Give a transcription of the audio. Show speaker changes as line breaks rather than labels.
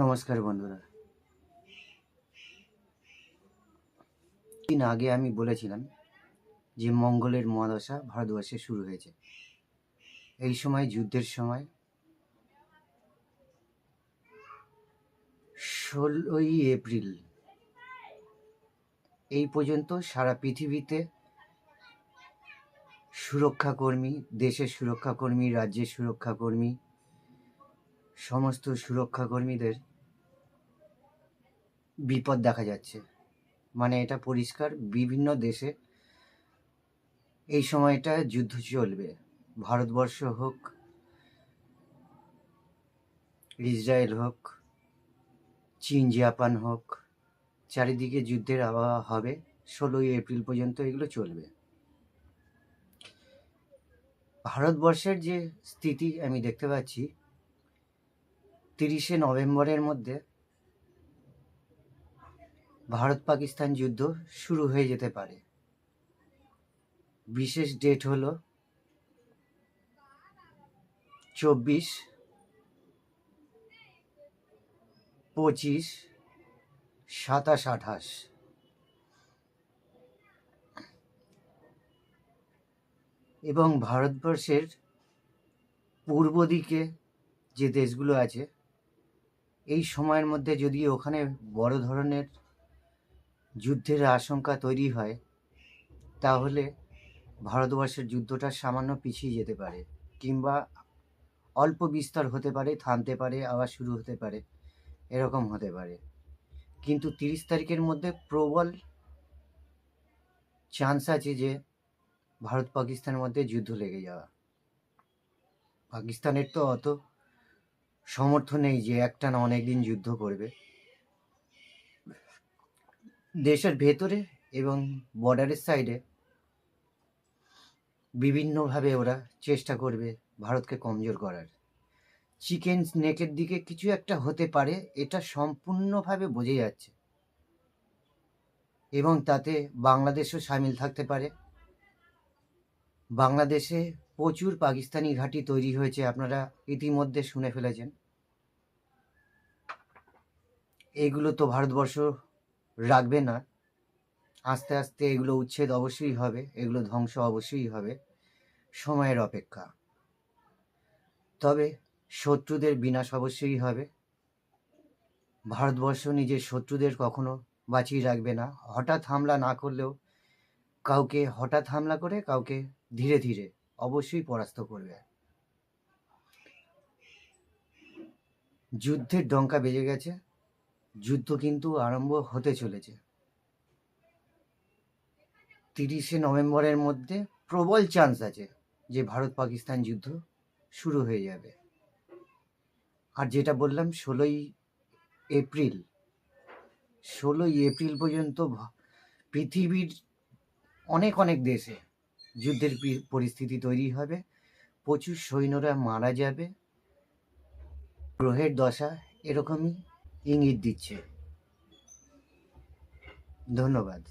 নমস্কার বন্ধুরা। দিন আগে আমি বলেছিলাম যে মঙ্গলের মহাদশা ভারতবর্ষে শুরু হয়েছে। এই সময় যুদ্ধের সময় 16ই এপ্রিল এই পর্যন্ত সারা পৃথিবীতে সুরক্ষাকর্মী, দেশের সুরক্ষাকর্মী, রাজ্যের সুরক্ষাকর্মী, সমস্ত সুরক্ষাকর্মীদের বিপদ দেখা যাচ্ছে। মানে এটা পরিষ্কার, বিভিন্ন দেশে এই সময়টা যুদ্ধ চলবে। ভারতবর্ষ হোক, ইসরায়েল হোক, চীন জাপান হোক, চারিদিকে যুদ্ধের আবহাওয়া হবে। 16ই এপ্রিল পর্যন্ত এগুলো চলবে। ভারতবর্ষের যে স্থিতি আমি দেখতে পাচ্ছি, 30শে নভেম্বরের মধ্যে ভারত পাকিস্তান যুদ্ধ শুরু হয়ে যেতে পারে। বিশেষ ডেট হলো 24, 25, 27, 28। এবং ভারতবর্ষের পূর্ব দিকে যে দেশগুলো আছে, এই সময়ের মধ্যে যদি ওখানে বড় ধরনের যুদ্ধের আশঙ্কা তৈরি হয়, তাহলে ভারতবর্ষের যুদ্ধটা সামান্য পিছিয়ে যেতে পারে, কিংবা অল্প বিস্তর হতে পারে, থামতে পারে, আবার শুরু হতে পারে, এরকম হতে পারে। কিন্তু 30 তারিখের মধ্যে প্রবল চান্স আছে যে ভারত পাকিস্তানের মধ্যে যুদ্ধ লেগে যাওয়া। পাকিস্তানের তো অত সমর্থ নেই যে একটানা অনেকদিন যুদ্ধ করবে। দেশের ভেতরে এবং বর্ডারের সাইডে বিভিন্নভাবে ওরা চেষ্টা করবে ভারতকে কমজোর করার। চিকেন নেকের দিকে কিছু একটা হতে পারে, এটা সম্পূর্ণভাবে বোঝা যাচ্ছে। এবং তাতে বাংলাদেশও সামিল থাকতে পারে। বাংলাদেশে প্রচুর পাকিস্তানি ঘাঁটি তৈরি হয়েছে, আপনারা ইতিমধ্যে শুনে ফেলেছেন। এগুলো তো ভারতবর্ষ রাখবে না, আস্তে আস্তে এগুলো উচ্ছেদ অবশ্যই হবে, এগুলো ধ্বংস অবশ্যই হবে, সময়ের অপেক্ষা। তবে শত্রুদের বিনাশ অবশ্যই হবে। ভারতবর্ষ নিজের শত্রুদের কখনো বাঁচিয়ে রাখবে না। হঠাৎ হামলা না করলেও কাউকে হঠাৎ হামলা করে কাউকে ধীরে ধীরে অবশ্যই পরাস্ত করবে। যুদ্ধের ডঙ্কা বেজে গেছে, যুদ্ধ কিন্তু আরম্ভ হতে চলেছে। 30শে নভেম্বরের মধ্যে প্রবল চান্স আছে যে ভারত পাকিস্তান যুদ্ধ শুরু হয়ে যাবে। আর যেটা বললাম 16ই এপ্রিল পর্যন্ত পৃথিবীর অনেক অনেক দেশে যুদ্ধের পরিস্থিতি তৈরি হবে, প্রচুর সৈন্যরা মারা যাবে। গ্রহের দশা এরকমই ইঙ্গিত দিচ্ছে। ধন্যবাদ।